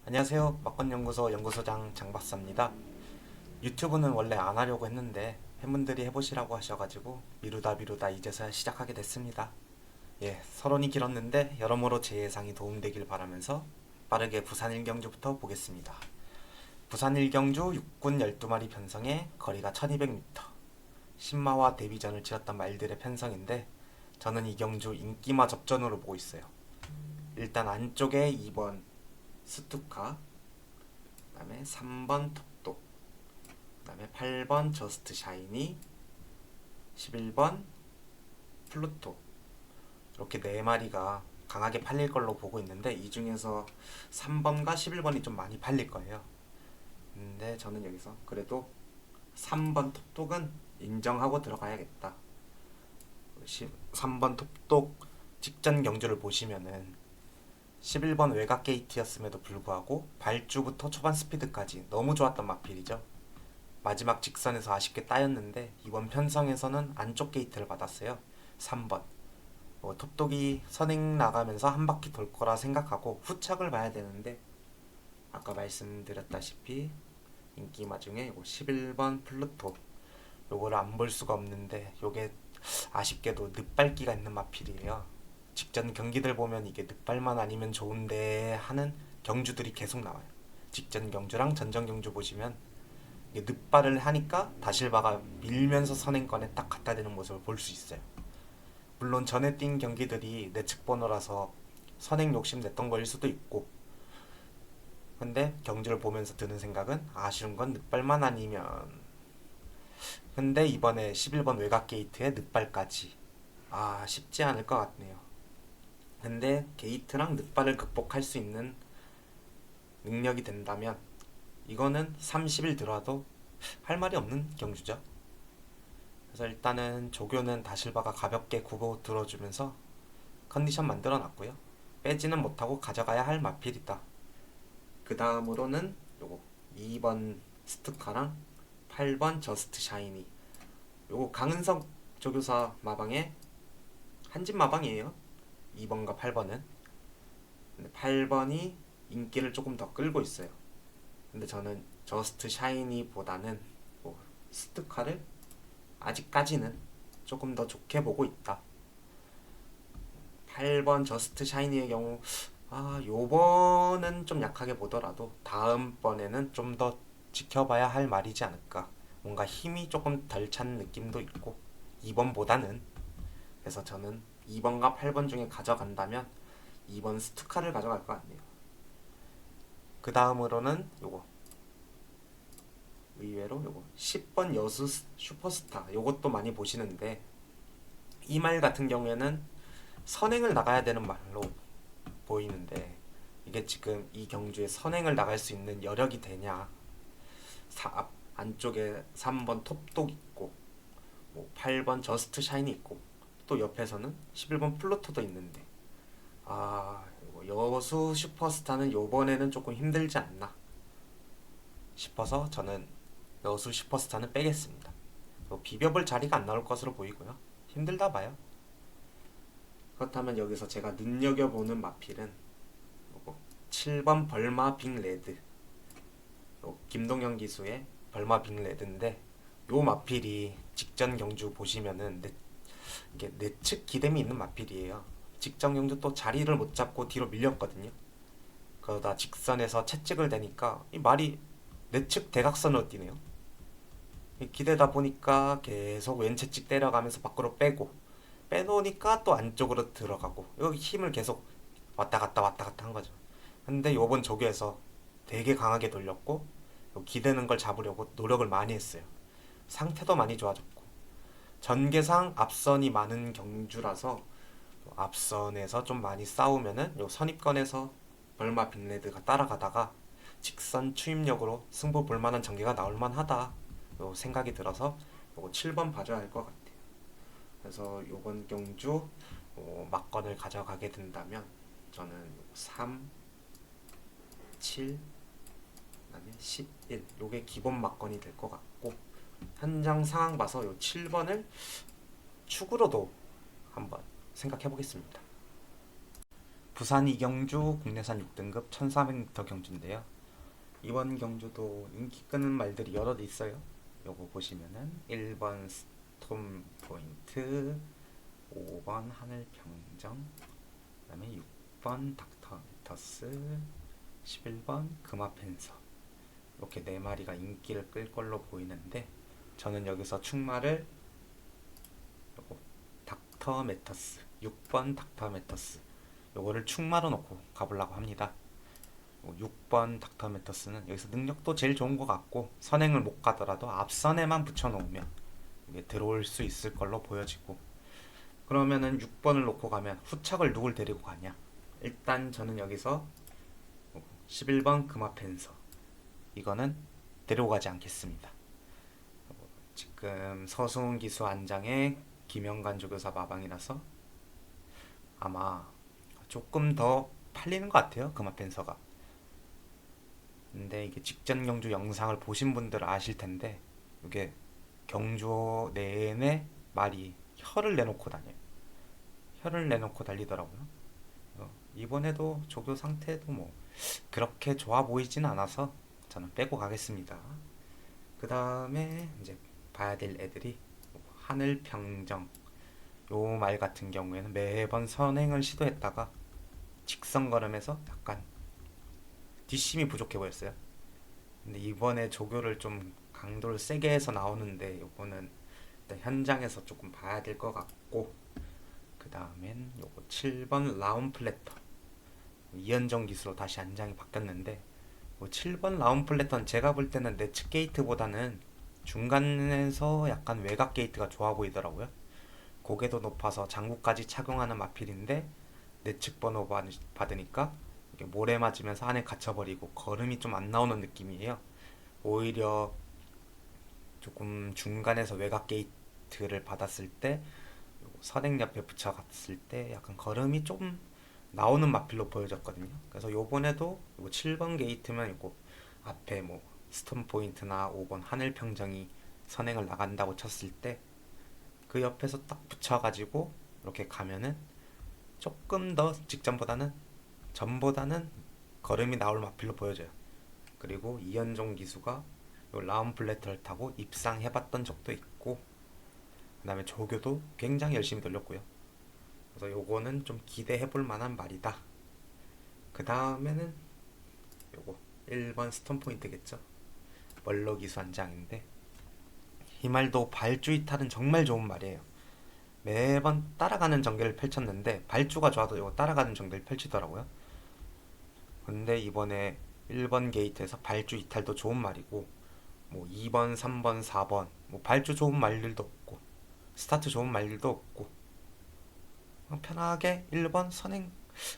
안녕하세요. 막건연구소 연구소장 장박사입니다. 유튜브는 원래 안 하려고 했는데 팬분들이 해보시라고 하셔가지고 미루다 이제서야 시작하게 됐습니다. 예, 서론이 길었는데 여러모로 제 예상이 도움되길 바라면서 빠르게 부산 일경주부터 보겠습니다. 부산 일경주 육군 12마리 편성의 거리가 1200m, 신마와 데뷔전을 치렀던 말들의 편성인데 저는 이 경주 인기마 접전으로 보고 있어요. 일단 안쪽에 2번 스투카, 그 다음에 3번 톱독, 그 다음에 8번 저스트 샤이니, 11번 플루토, 이렇게 4마리가 강하게 팔릴 걸로 보고 있는데 이 중에서 3번과 11번이 좀 많이 팔릴 거예요. 근데 저는 여기서 그래도 3번 톱독은 인정하고 들어가야겠다. 3번 톱독 직전 경주를 보시면은 11번 외곽 게이트였음에도 불구하고 발주부터 초반 스피드까지 너무 좋았던 마필이죠. 마지막 직선에서 아쉽게 따였는데 이번 편성에서는 안쪽 게이트를 받았어요. 3번. 톱독이 선행 나가면서 한 바퀴 돌 거라 생각하고 후착을 봐야 되는데 아까 말씀드렸다시피 인기마 중에 11번 플루토, 요거를 안 볼 수가 없는데 요게 아쉽게도 늪밟기가 있는 마필이에요. 직전 경기들 보면 이게 늪발만 아니면 좋은데 하는 경주들이 계속 나와요. 직전 경주랑 전전 경주 보시면 이게 늪발을 하니까 다실바가 밀면서 선행권에 딱 갖다 대는 모습을 볼 수 있어요. 물론 전에 뛴 경기들이 내측 번호라서 선행 욕심 냈던 거일 수도 있고, 근데 경주를 보면서 드는 생각은 아쉬운 건 늪발만 아니면, 근데 이번에 11번 외곽 게이트에 늪발까지 쉽지 않을 것 같네요. 근데 게이트랑 늪발을 극복할 수 있는 능력이 된다면 이거는 30일 들어도 할 말이 없는 경주죠. 그래서 일단은 조교는 다실바가 가볍게 굽어 들어주면서 컨디션 만들어 놨고요. 빼지는 못하고 가져가야 할 마필이다. 그 다음으로는 요거 2번 스투카랑 8번 저스트 샤이니, 요거 강은석 조교사 마방의 한집 마방이에요. 2번과 8번은. 근데 8번이 인기를 조금 더 끌고 있어요. 근데 저는 저스트 샤이니보다는 스투카를 아직까지는 조금 더 좋게 보고 있다. 8번 저스트 샤이니의 경우 요번은 좀 약하게 보더라도 다음번에는 좀 더 지켜봐야 할 말이지 않을까. 뭔가 힘이 조금 덜 찬 느낌도 있고 2번보다는. 그래서 저는 2번과 8번 중에 가져간다면 2번 스투카를 가져갈 것 같네요. 그 다음으로는 요거 의외로 요거 10번 여수 슈퍼스타, 요것도 많이 보시는데 이 말 같은 경우에는 선행을 나가야 되는 말로 보이는데 이게 지금 이 경주에 선행을 나갈 수 있는 여력이 되냐. 안쪽에 3번 톱독 있고 8번 저스트 샤인이 있고 또 옆에서는 11번 플루토도 있는데 여수 슈퍼스타는 요번에는 조금 힘들지 않나 싶어서 저는 여수 슈퍼스타는 빼겠습니다. 비벼볼 자리가 안 나올 것으로 보이고요. 힘들다 봐요. 그렇다면 여기서 제가 눈여겨보는 마필은 7번 벌마 빅레드, 김동현 기수의 벌마 빅레드인데 요 마필이 직전 경주 보시면은 이게 내측 기댐이 있는 마필이에요. 직전 경주 또 자리를 못 잡고 뒤로 밀렸거든요. 그러다 직선에서 채찍을 대니까 이 말이 내측 대각선으로 뛰네요. 기대다 보니까 계속 왼채찍 때려가면서 밖으로 빼놓으니까 또 안쪽으로 들어가고 여기 힘을 계속 왔다 갔다 한 거죠. 근데 요번 조교에서 되게 강하게 돌렸고 기대는 걸 잡으려고 노력을 많이 했어요. 상태도 많이 좋아졌고 전개상 앞선이 많은 경주라서 앞선에서 좀 많이 싸우면은 요 선입권에서 벌마 빅레드가 따라가다가 직선 추임력으로 승부 볼만한 전개가 나올만하다 요 생각이 들어서 요거 7번 봐줘야 할 것 같아요. 그래서 요번 경주 막건을 가져가게 된다면 저는 3, 7, 그다음에 11 요게 기본 막건이 될 것 같고 현장 상황 봐서 요 7번을 축으로도 한번 생각해 보겠습니다. 부산 이경주 국내산 6등급 1400m 경주인데요. 이번 경주도 인기 끄는 말들이 여럿 있어요. 요거 보시면은 1번 스톰 포인트, 5번 하늘평정, 그다음에 6번 닥터 미터스, 11번 금화펜서, 이렇게 네 마리가 인기를 끌 걸로 보이는데, 저는 여기서 충마를 요거 닥터 메터스 6번 닥터 메터스 요거를 충마로 놓고 가보려고 합니다. 6번 닥터 메터스는 여기서 능력도 제일 좋은 것 같고, 선행을 못 가더라도 앞선에만 붙여놓으면 이게 들어올 수 있을 걸로 보여지고, 그러면은 6번을 놓고 가면 후척을 누굴 데리고 가냐. 일단 저는 여기서 11번 금화펜서, 이거는 데리고 가지 않겠습니다. 지금 서승훈 기수 안장에 김영관 조교사 마방이라서 아마 조금 더 팔리는 것 같아요, 금화펜서가. 근데 이게 직전 경주 영상을 보신 분들은 아실 텐데, 이게 경주 내내 말이 혀를 내놓고 다녀요. 혀를 내놓고 달리더라고요. 이번에도 조교 상태도 뭐 그렇게 좋아 보이진 않아서 저는 빼고 가겠습니다. 그 다음에 이제 봐야 될 애들이 하늘평정, 요 말 같은 경우에는 매번 선행을 시도했다가 직선 걸음에서 약간 뒷심이 부족해 보였어요. 근데 이번에 조교를 좀 강도를 세게 해서 나오는데, 요거는 일단 현장에서 조금 봐야 될 것 같고, 그 다음엔 요거 7번 라운 플래터, 이현정 기수로 다시 안장이 바뀌었는데, 7번 라운 플래터는 제가 볼 때는 내측 게이트보다는 중간에서 약간 외곽 게이트가 좋아 보이더라고요. 고개도 높아서 장구까지 착용하는 마필인데, 내측 번호 받으니까 이게 모래 맞으면서 안에 갇혀버리고 걸음이 좀 안 나오는 느낌이에요. 오히려 조금 중간에서 외곽 게이트를 받았을 때, 선행 옆에 붙여갔을 때 약간 걸음이 좀 나오는 마필로 보여졌거든요. 그래서 요번에도 7번 게이트면 이거 앞에 뭐 스톤 포인트나 5번 하늘평정이 선행을 나간다고 쳤을 때 그 옆에서 딱 붙여가지고 이렇게 가면은 조금 더 직전보다는, 전보다는 걸음이 나올 마필로 보여져요. 그리고 이현종 기수가 요 라운 플래터를 타고 입상해봤던 적도 있고, 그 다음에 조교도 굉장히 열심히 돌렸고요. 그래서 요거는 좀 기대해볼 만한 말이다. 그 다음에는 요거 1번 스톤 포인트겠죠. 멀러 기수 한 장인데, 이 말도 발주 이탈은 정말 좋은 말이에요. 매번 따라가는 전개를 펼쳤는데 발주가 좋아도 이거 따라가는 전개를 펼치더라고요. 근데 이번에 1번 게이트에서 발주 이탈도 좋은 말이고, 뭐 2번, 3번, 4번 뭐 발주 좋은 말들도 없고 스타트 좋은 말들도 없고, 편하게 1번 선행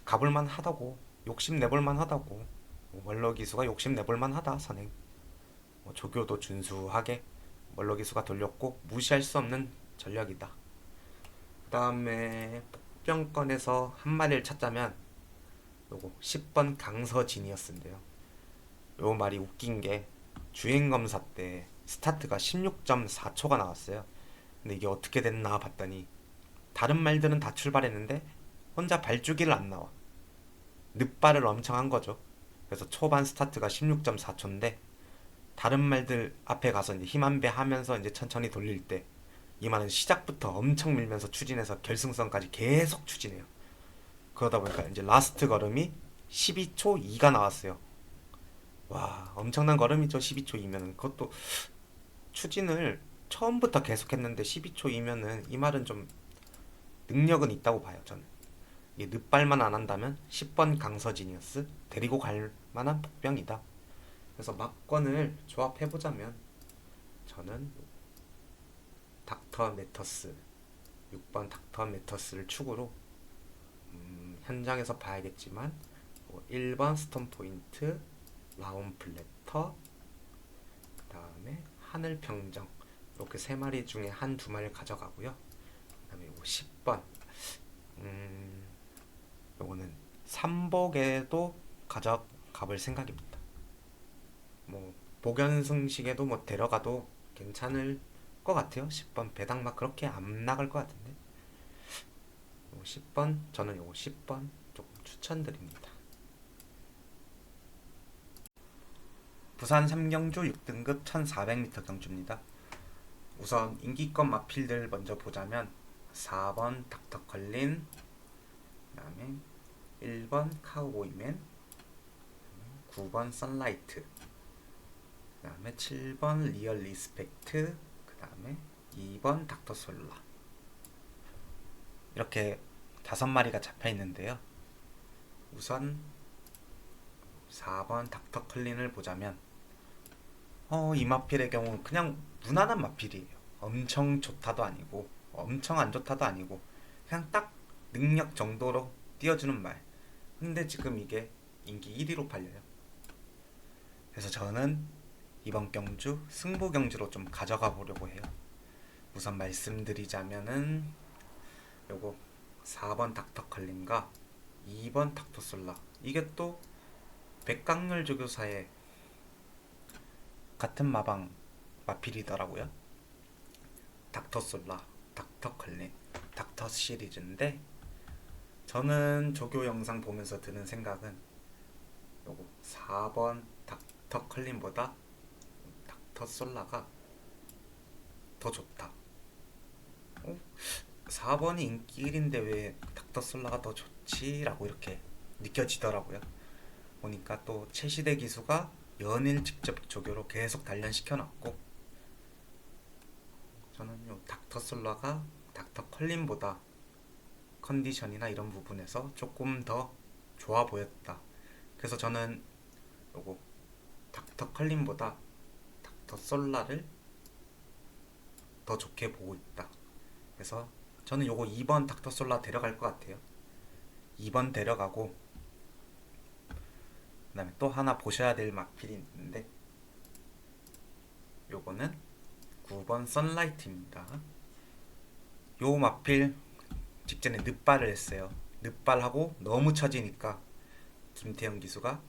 가볼만 하다고, 욕심 내볼만 하다고, 멀러 기수가 욕심 내볼만 하다 선행, 조교도 준수하게 멀러 기수가 돌렸고 무시할 수 없는 전략이다. 그 다음에 복병권에서 한 마리를 찾자면 요거 10번 강서지니어스인데요. 요 말이 웃긴 게 주행검사 때 스타트가 16.4초가 나왔어요. 근데 이게 어떻게 됐나 봤더니 다른 말들은 다 출발했는데 혼자 발주기를 안 나와. 늑발을 엄청 한 거죠. 그래서 초반 스타트가 16.4초인데 다른 말들 앞에 가서 이제 힘 한 배 하면서 이제 천천히 돌릴 때 이 말은 시작부터 엄청 밀면서 추진해서 결승선까지 계속 추진해요. 그러다 보니까 이제 라스트 걸음이 12초 2가 나왔어요. 와, 엄청난 걸음이죠. 12초 2면은. 그것도 추진을 처음부터 계속했는데 12초 2면은 이 말은 좀 능력은 있다고 봐요, 저는. 이게 늑발만 안 한다면 10번 강서지니어스 데리고 갈 만한 복병이다. 그래서 막권을 조합해보자면 저는 닥터 메터스, 6번 닥터 메터스를 축으로 현장에서 봐야겠지만 1번 스톤 포인트, 라운 플래터, 그 다음에 하늘 평정, 이렇게 세 마리 중에 한 두 마리를 가져가고요. 그 다음에 요거 10번, 요거는 삼복에도 가져가볼 생각입니다. 뭐 복연승식에도 뭐 데려가도 괜찮을 것 같아요. 10번 배당 막 그렇게 안 나갈 것 같은데, 10번 저는 요거 10번 조금 추천드립니다. 부산 삼경주 6등급 1400m 경주입니다. 우선 인기권 마필들 먼저 보자면 4번 닥터컬린, 그 다음에 1번 카우보이맨, 9번 선라이트, 그 다음에 7번 리얼 리스펙트, 그 다음에 2번 닥터솔라. 이렇게 5마리가 잡혀 있는데요. 우선 4번 닥터컬린을 보자면 이 마필의 경우는 그냥 무난한 마필이에요. 엄청 좋다도 아니고 엄청 안 좋다도 아니고 그냥 딱 능력 정도로 띄워주는 말. 근데 지금 이게 인기 1위로 팔려요. 그래서 저는 이번 경주 승부 경주로 좀 가져가 보려고 해요. 우선 말씀드리자면은 요거 4번 닥터컬린과 2번 닥터솔라, 이게 또 백강렬 조교사의 같은 마방 마필이더라고요. 닥터솔라, 닥터컬린, 닥터 시리즈인데 저는 조교 영상 보면서 드는 생각은 요거 4번 닥터컬린보다 닥터솔라가 더 좋다. 4번이 인기 1인데 왜 닥터솔라가 더 좋지? 라고 이렇게 느껴지더라고요. 보니까 또 최시대 기수가 연일 직접 조교로 계속 단련시켜놨고 저는 요 닥터솔라가 닥터컬린보다 컨디션이나 이런 부분에서 조금 더 좋아 보였다. 그래서 저는 요거 닥터컬린보다 닥터솔라를 더 좋게 보고 있다. 그래서 저는 요거 2번 닥터솔라 데려갈 것 같아요. 2번 데려가고 그 다음에 또 하나 보셔야 될 마필이 있는데 요거는 9번 선라이트입니다. 요 마필 직전에 늑발을 했어요. 늑발하고 너무 처지니까 김태형 기수가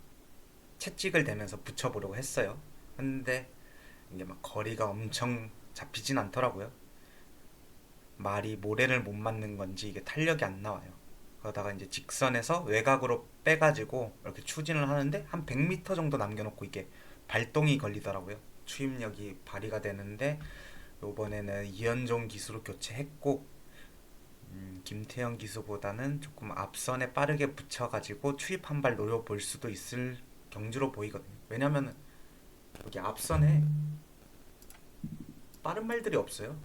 채찍을 대면서 붙여보려고 했어요. 근데 이게 막 거리가 엄청 잡히진 않더라고요. 말이 모래를 못 맞는 건지 이게 탄력이 안 나와요. 그러다가 이제 직선에서 외곽으로 빼가지고 이렇게 추진을 하는데 한 100m 정도 남겨놓고 이게 발동이 걸리더라고요. 추입력이 발휘가 되는데 요번에는 이현종 기수로 교체했고 김태형 기수보다는 조금 앞선에 빠르게 붙여가지고 추입 한 발 노려볼 수도 있을 경주로 보이거든요. 왜냐면 여기 앞선에 빠른 말들이 없어요.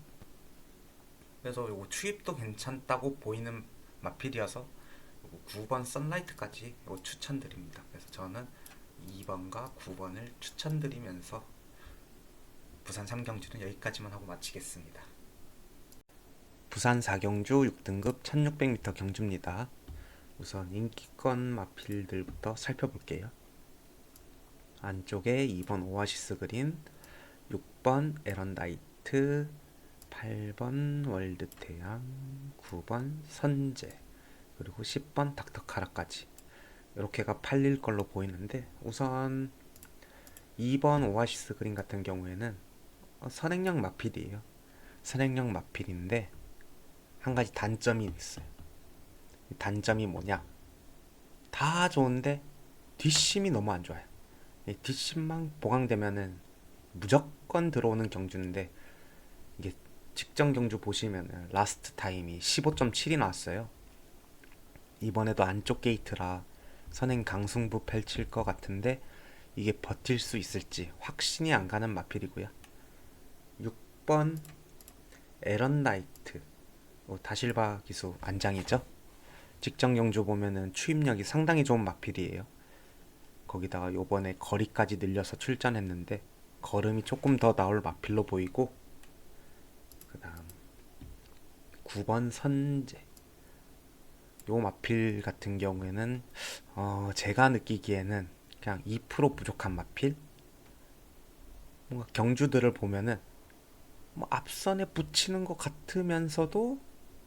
그래서 요거 추입도 괜찮다고 보이는 마필이어서 요거 9번 선라이트까지 요거 추천드립니다. 그래서 저는 2번과 9번을 추천드리면서 부산 3경주는 여기까지만 하고 마치겠습니다. 부산 4경주 6등급 1600m 경주입니다. 우선 인기권 마필들부터 살펴볼게요. 안쪽에 2번 오아시스 그린, 6번 에런다이트, 8번 월드태양, 9번 선제, 그리고 10번 닥터카라까지 이렇게가 팔릴 걸로 보이는데 우선 2번 오아시스 그린 같은 경우에는 선행력 마필이에요. 선행력 마필인데 한 가지 단점이 있어요. 단점이 뭐냐? 다 좋은데 뒷심이 너무 안 좋아요. 뒷심만 보강되면은 무조건 들어오는 경주인데 이게 직전 경주 보시면은 라스트 타임이 15.7이 나왔어요. 이번에도 안쪽 게이트라 선행 강승부 펼칠 것 같은데 이게 버틸 수 있을지 확신이 안 가는 마필이고요. 6번 에런나이트, 다실바 기수 안장이죠. 직전 경주 보면은 추입력이 상당히 좋은 마필이에요. 거기다가 요번에 거리까지 늘려서 출전했는데 걸음이 조금 더 나올 마필로 보이고, 그 다음 9번 선제, 요 마필 같은 경우에는 제가 느끼기에는 그냥 2% 부족한 마필. 뭔가 경주들을 보면은 뭐 앞선에 붙이는 것 같으면서도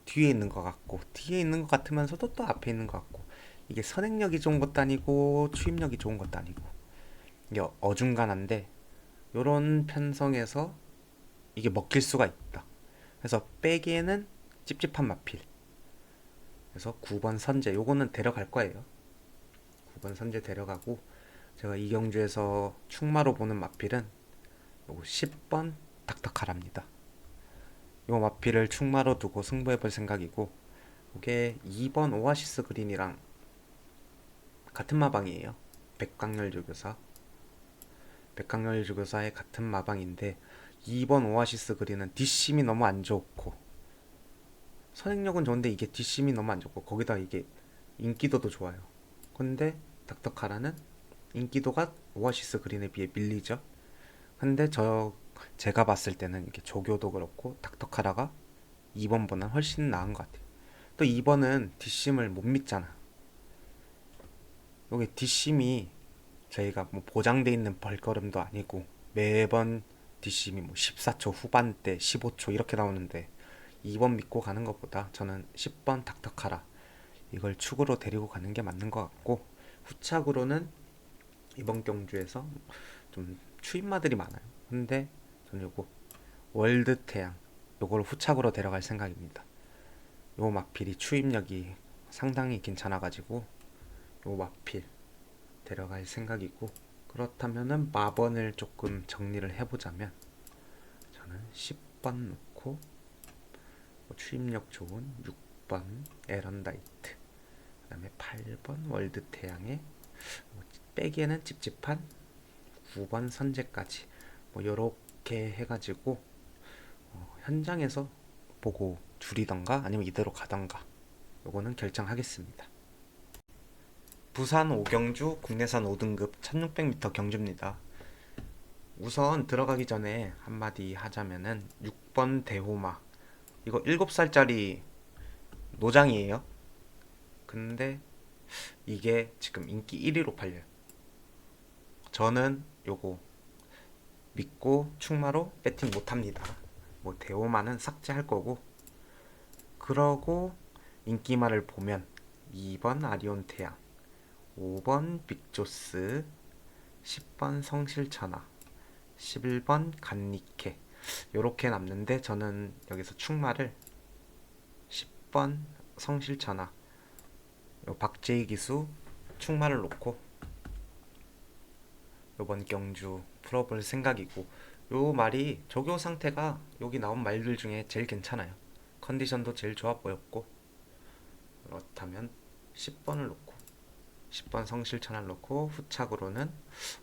뒤에 있는 것 같고, 뒤에 있는 것 같으면서도 또 앞에 있는 것 같고, 이게 선행력이 좋은 것도 아니고 추입력이 좋은 것도 아니고 이게 어중간한데, 요런 편성에서 이게 먹힐 수가 있다. 그래서 빼기에는 찝찝한 마필. 그래서 9번 선제, 요거는 데려갈 거예요. 요번 선제 데려가고, 제가 이 경주에서 충마로 보는 마필은 요거 10번 닥터카랍니다. 요 마필을 충마로 두고 승부해볼 생각이고, 이게 2번 오아시스 그린이랑 같은 마방이에요. 백광열주교사. 백광열주교사의 같은 마방인데 2번 오아시스 그린은 뒷심이 너무 안 좋고, 선행력은 좋은데 이게 뒷심이 너무 안 좋고, 거기다 이게 인기도도 좋아요. 근데 닥터카라는 인기도가 오아시스 그린에 비해 밀리죠. 근데 제가 봤을 때는 이게 조교도 그렇고 닥터카라가 2번보다 훨씬 나은 것 같아요. 또 2번은 뒷심을 못 믿잖아. 여기 뒷심이 저희가 뭐 보장돼 있는 벌걸음도 아니고, 매번 뒷심이 뭐 14초 후반대 15초 이렇게 나오는데 2번 믿고 가는 것보다 저는 10번 닥터카라 이걸 축으로 데리고 가는 게 맞는 것 같고, 후착으로는 이번 경주에서 좀 추임마들이 많아요. 근데 저는 요거 월드 태양 요걸 후착으로 데려갈 생각입니다. 요 마필이 추임력이 상당히 괜찮아가지고 요 마필 데려갈 생각이고, 그렇다면은 마번을 조금 정리를 해보자면 저는 10번 놓고 추임력 좋은 6번 에런다이트, 그 다음에 8번 월드 태양에 빼기에는 찝찝한 9번 선제까지 뭐 요렇게 해가지고 현장에서 보고 줄이던가 아니면 이대로 가던가 요거는 결정하겠습니다. 부산 오경주 국내산 5등급 1600m 경주입니다. 우선 들어가기 전에 한마디 하자면은 6번 대호마, 이거 7살짜리 노장이에요. 근데 이게 지금 인기 1위로 팔려요. 저는 요거 믿고 충마로 배팅 못합니다. 뭐 대호마는 삭제할 거고, 그러고 인기말을 보면 2번 아리온 태양, 5번 빅조스, 10번 성실천하, 11번 간니케 요렇게 남는데, 저는 여기서 충마를 10번 성실천하 요 박제희 기수 충마를 놓고 요번 경주 풀어볼 생각이고, 요 말이 조교 상태가 여기 나온 말들 중에 제일 괜찮아요. 컨디션도 제일 좋아 보였고, 그렇다면 10번을 놓고 10번 성실천을 놓고 후착으로는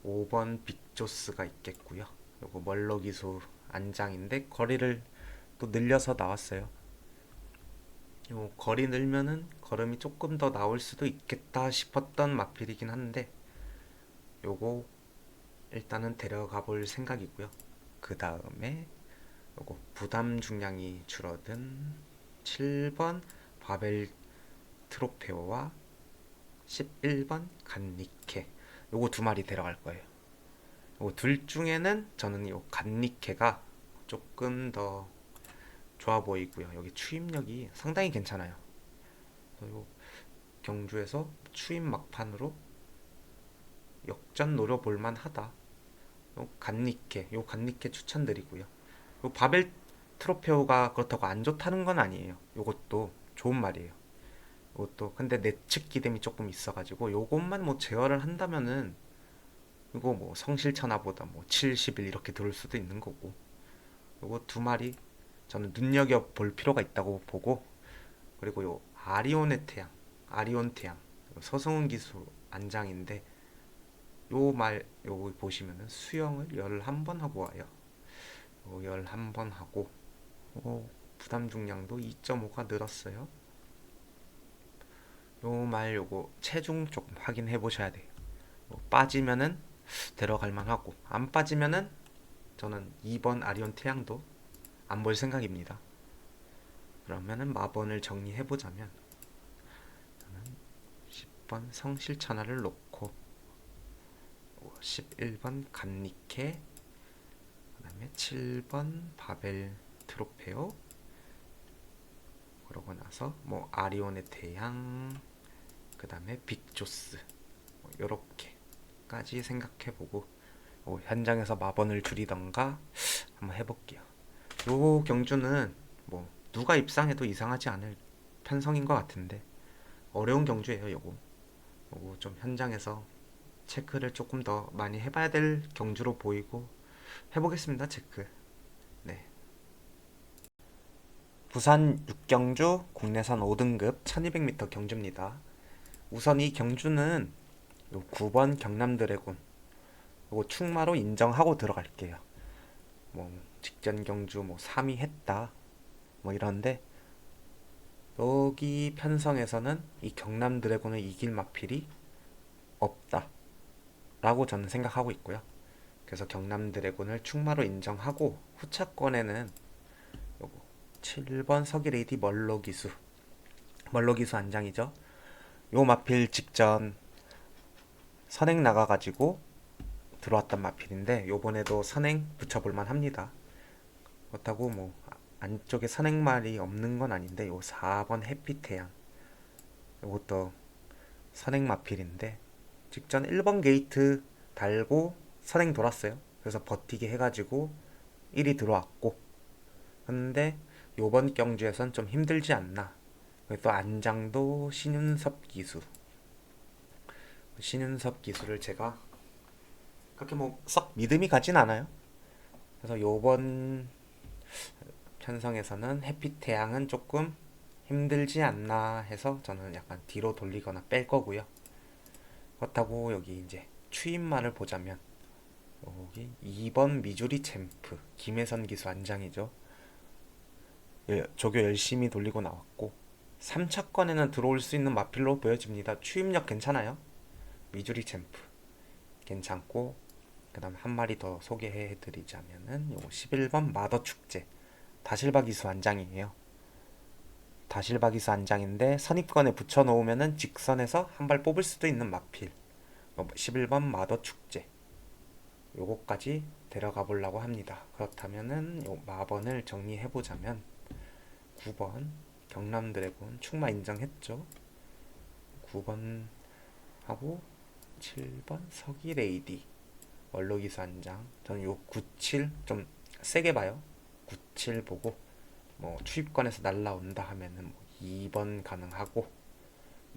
5번 빅조스가 있겠고요. 요거 멀로 기수 안장인데 거리를 또 늘려서 나왔어요. 요 거리 늘면은 걸음이 조금 더 나올 수도 있겠다 싶었던 마필이긴 한데, 요거 일단은 데려가 볼 생각이고요. 그 다음에 요거 부담 중량이 줄어든 7번 바벨 트로페오와 11번 간니케 요거 두 마리 데려갈 거예요. 요거 둘 중에는 저는 요 간니케가 조금 더 좋아 보이고요. 여기 추임력이 상당히 괜찮아요. 요 경주에서 추임 막판으로 역전 노려볼 만하다. 요 간니케 추천드리고요. 요 바벨 트로페오가 그렇다고 안 좋다는 건 아니에요. 요것도 좋은 말이에요. 요것도 근데 내측 기댐이 조금 있어가지고 요것만 뭐 제어를 한다면은 이거 뭐 성실천하보다 뭐 70일 이렇게 들을 수도 있는 거고, 요거 두 마리 저는 눈여겨 볼 필요가 있다고 보고, 그리고 요 아리온의 태양, 아리온 태양 서승훈 기수 안장인데 요거 보시면은 수영을 11번 하고 와요. 11번 하고 부담 중량도 2.5가 늘었어요. 요거 체중 조금 확인해 보셔야 돼요. 빠지면은 데려갈 만하고, 안 빠지면은 저는 2번 아리온 태양도 안 볼 생각입니다. 그러면은 마번을 정리해 보자면 저는 10번 성실천하를 놓고 11번 간니케, 그 다음에 7번 바벨 트로페오, 그러고 나서 뭐 아리온의 태양, 그 다음에 빅조스 요렇게까지 생각해보고 현장에서 마번을 줄이던가 한번 해볼게요. 요 경주는 뭐 누가 입상해도 이상하지 않을 편성인 것 같은데 어려운 경주예요. 요거 요거 좀 현장에서 체크를 조금 더 많이 해봐야 될 경주로 보이고 해보겠습니다. 체크. 네. 부산 6경주 국내선 5등급 1200m 경주입니다. 우선 이 경주는 요 9번 경남 드래곤 요거 충마로 인정하고 들어갈게요. 뭐 직전 경주 뭐 3위 했다 뭐 이런데 여기 편성에서는 이 경남 드래곤을 이길 마필이 없다 라고 저는 생각하고 있고요. 그래서 경남 드래곤을 충마로 인정하고 후차권에는 요거 7번 서기레이디 멀로기수 안장이죠. 요 마필 직전 선행 나가가지고 들어왔던 마필인데 요번에도 선행 붙여볼만 합니다. 그렇다고 뭐 안쪽에 선행말이 없는 건 아닌데 요 4번 해피태양 요것도 선행 마필인데 직전 1번 게이트 달고 선행 돌았어요. 그래서 버티기 해가지고 1이 들어왔고 근데 요번 경주에선 좀 힘들지 않나. 또 안장도 신윤섭 기수를 제가 그렇게 뭐 썩 믿음이 가진 않아요. 그래서 요번 편성에서는 해피태양은 조금 힘들지 않나 해서 저는 약간 뒤로 돌리거나 뺄 거고요. 그렇다고 여기 이제 추임말을 보자면 여기 2번 미주리 챔프 김혜선 기수 안장이죠. 조교 열심히 돌리고 나왔고 3차권에는 들어올 수 있는 마필로 보여집니다. 추임력 괜찮아요. 미주리 챔프 괜찮고 그 다음 한 마리 더 소개해드리자면은 요 11번 마더축제 다실바 기수 안장이에요. 다실바 기수 안장인데 선입권에 붙여놓으면은 직선에서 한 발 뽑을 수도 있는 마필 11번 마더축제 요거까지 데려가 보려고 합니다. 그렇다면은 요 마번을 정리해보자면 9번 경남 드래곤 충마 인정했죠. 9번 하고 7번 서기 레이디 원로기수 안장 저는 요 97 좀 세게 봐요. 97 보고 뭐 추입권에서 날라온다 하면은 뭐 2번 가능하고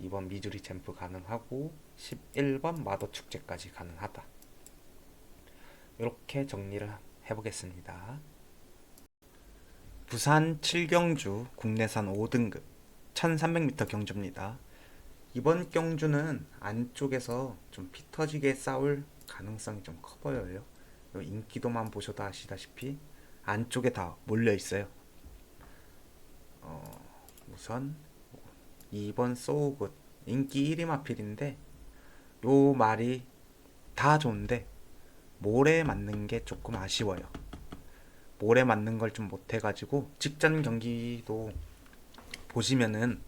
2번 미주리 챔프 가능하고 11번 마더 축제까지 가능하다. 이렇게 정리를 해보겠습니다. 부산 7경주 국내산 5등급 1300m 경주입니다. 이번 경주는 안쪽에서 좀 피 터지게 싸울 가능성이 좀 커 보여요. 인기도만 보셔도 아시다시피 안쪽에 다 몰려 있어요. 우선 2번 소우굿 인기 1위 마필인데 요 말이 다 좋은데 모래 맞는 게 조금 아쉬워요. 모래 맞는 걸 좀 못해가지고 직전 경기도 보시면은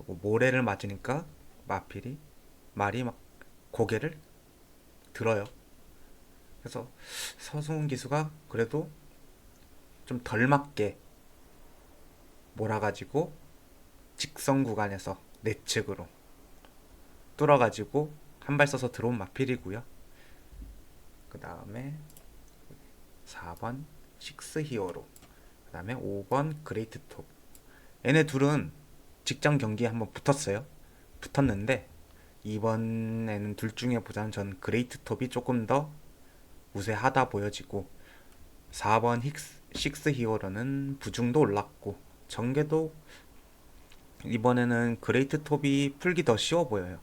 모래를 맞으니까 마필이 말이 막 고개를 들어요. 그래서 서승훈 기수가 그래도 좀 덜 맞게 몰아가지고 직선 구간에서 내측으로 뚫어가지고 한 발 써서 들어온 마필이고요. 그 다음에 4번 식스 히어로 그 다음에 5번 그레이트 톱 얘네 둘은 직전 경기에 한번 붙었는데 이번에는 둘 중에 보자면 전 그레이트 톱이 조금 더 우세하다 보여지고 4번 식스 히어로는 부중도 올랐고 전개도 이번에는 그레이트 톱이 풀기 더 쉬워 보여요.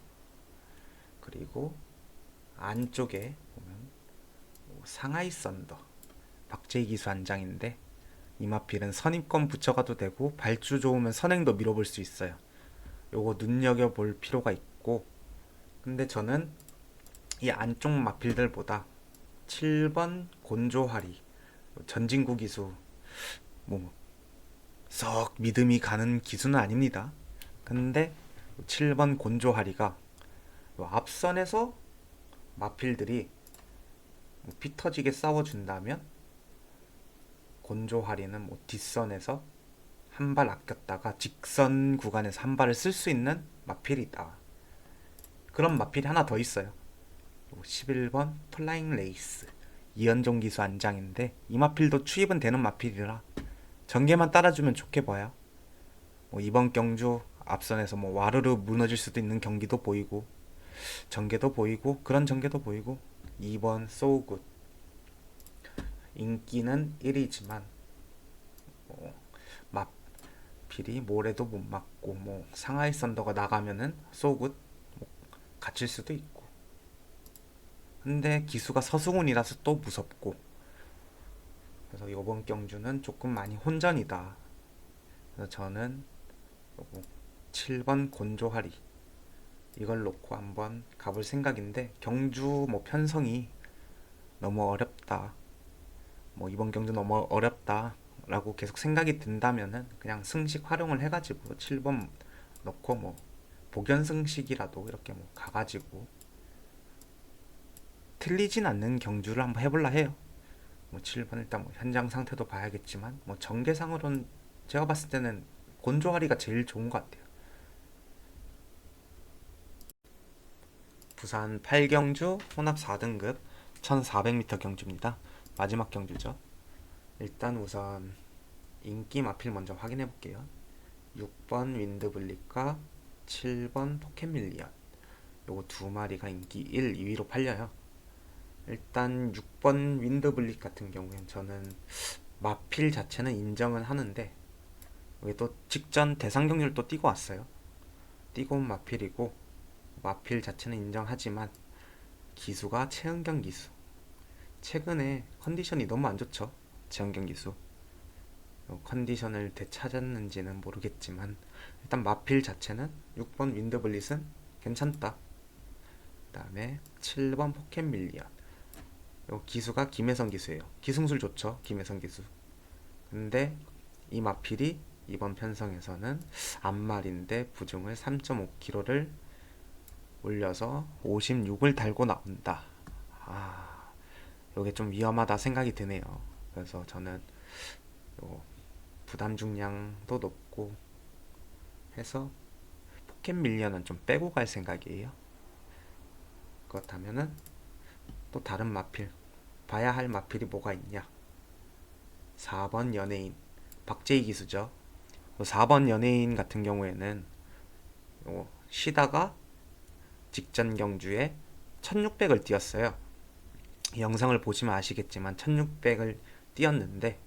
그리고 안쪽에 보면 상하이 썬더 박재희 기수 안장인데 이마필은 선입권 붙여가도 되고 발주 좋으면 선행도 밀어볼 수 있어요. 요거 눈여겨볼 필요가 있고 근데 저는 이 안쪽 마필들보다 7번 곤조하리 전진구 기수 뭐 썩 믿음이 가는 기수는 아닙니다. 근데 7번 곤조하리가 앞선에서 마필들이 피 터지게 싸워준다면 곤조하리는 뭐 뒷선에서 한 발 아꼈다가 직선 구간에서 한 발을 쓸 수 있는 마필이다. 그런 마필이 하나 더 있어요. 11번 플라잉 레이스 이현종 기수 안장인데 이 마필도 추입은 되는 마필이라 전개만 따라주면 좋게 봐요. 뭐 이번 경주 앞선에서 뭐 와르르 무너질 수도 있는 경기도 보이고 전개도 보이고 그런 전개도 보이고 2번 소굿 인기는 1위지만 뭐 마필이 모래도 못 맞고 뭐 상하이 썬더가 나가면은 소굿 뭐 갇힐 수도 있고 근데 기수가 서승훈이라서 또 무섭고 그래서 이번 경주는 조금 많이 혼전이다. 그래서 저는 7번 곤조하리 이걸 놓고 한번 가볼 생각인데 경주 뭐 편성이 너무 어렵다. 뭐 이번 경주 너무 어렵다 라고 계속 생각이 든다면은 그냥 승식 활용을 해가지고 7번 넣고 뭐 복연 승식이라도 이렇게 뭐 가가지고 틀리진 않는 경주를 한번 해볼라 해요. 뭐 7번 일단 뭐 현장 상태도 봐야겠지만 뭐 전개상으로는 제가 봤을 때는 곤조하리가 제일 좋은 것 같아요. 부산 8경주 혼합 4등급 1400m 경주입니다. 마지막 경주죠. 일단 우선 인기 마필 먼저 확인해 볼게요. 6번 윈드블릭과 7번 포켓밀리언 요거 두 마리가 인기 1, 2위로 팔려요. 일단 6번 윈드블릭 같은 경우엔 저는 마필 자체는 인정은 하는데 여기 또 직전 대상 경기를 또 뛰고 왔어요. 뛰고 온 마필이고 마필 자체는 인정하지만 기수가 최은경 기수 최근에 컨디션이 너무 안 좋죠. 최은경 기수 컨디션을 되찾았는지는 모르겠지만 일단 마필 자체는 6번 윈드블릿은 괜찮다. 그 다음에 7번 포켓밀리언 요 기수가 김혜성 기수예요. 기승술 좋죠. 김혜성 기수. 근데 이 마필이 이번 편성에서는 앞말인데 부중을 3.5kg를 올려서 56을 달고 나온다. 아, 요게 좀 위험하다 생각이 드네요. 그래서 저는 요 부담 중량도 높고 해서 포켓 밀리언은 좀 빼고 갈 생각이에요. 그렇다면은 또 다른 마필 봐야 할 마필이 뭐가 있냐. 4번 연예인 박재희 기수죠. 4번 연예인 같은 경우에는 쉬다가 직전 경주에 1600을 뛰었어요. 영상을 보시면 아시겠지만 1600을 뛰었는데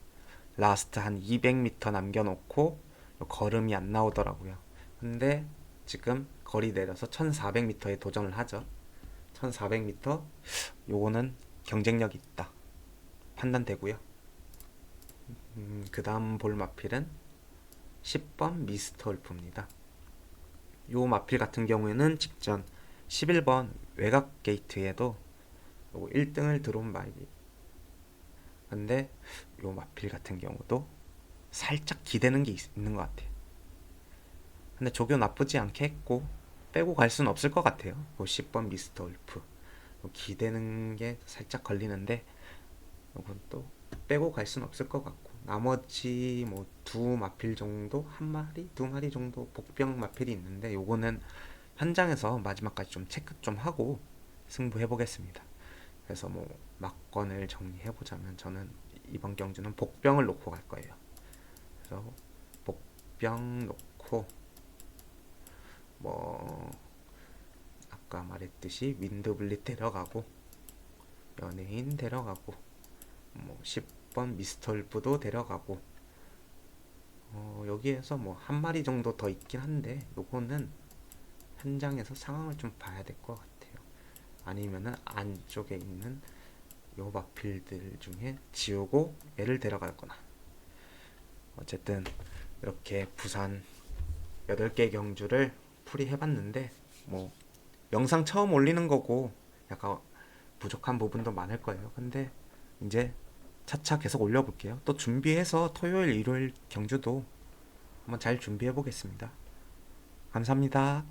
라스트 한 200m 남겨놓고 걸음이 안 나오더라고요. 근데 지금 거리 내려서 1400m에 도전을 하죠. 1400m 요거는 경쟁력이 있다 판단되고요. 그 다음 볼 마필은 10번 미스터 울프입니다. 요 마필 같은 경우에는 직전 11번 외곽 게이트에도 1등을 들어온 마필. 근데 요 마필 같은 경우도 살짝 기대는 게 있는 것 같아요. 근데 조교 나쁘지 않게 했고 빼고 갈 수는 없을 것 같아요. 10번 미스터 울프 기대는 게 살짝 걸리는데 이건 또 빼고 갈 수는 없을 것 같고 나머지 뭐 두 마필 정도 한 마리 두 마리 정도 복병 마필이 있는데 요거는 현장에서 마지막까지 좀 체크 좀 하고 승부해 보겠습니다. 그래서 뭐 막건을 정리해 보자면 저는 이번 경주는 복병을 놓고 갈 거예요. 그래서 복병 놓고 뭐 아까 말했듯이 윈드블릿 데려가고 연예인 데려가고 뭐 10번 미스터 울프도 데려가고 여기에서 뭐 한 마리 정도 더 있긴 한데 요거는 현장에서 상황을 좀 봐야 될 것 같아요. 아니면은 안쪽에 있는 요 마필들 중에 지우고 얘를 데려가거나 어쨌든 이렇게 부산 8개 경주를 풀이해봤는데 뭐 영상 처음 올리는 거고 약간 부족한 부분도 많을 거예요. 근데 이제 차차 계속 올려볼게요. 또 준비해서 토요일 일요일 경주도 한번 잘 준비해 보겠습니다. 감사합니다.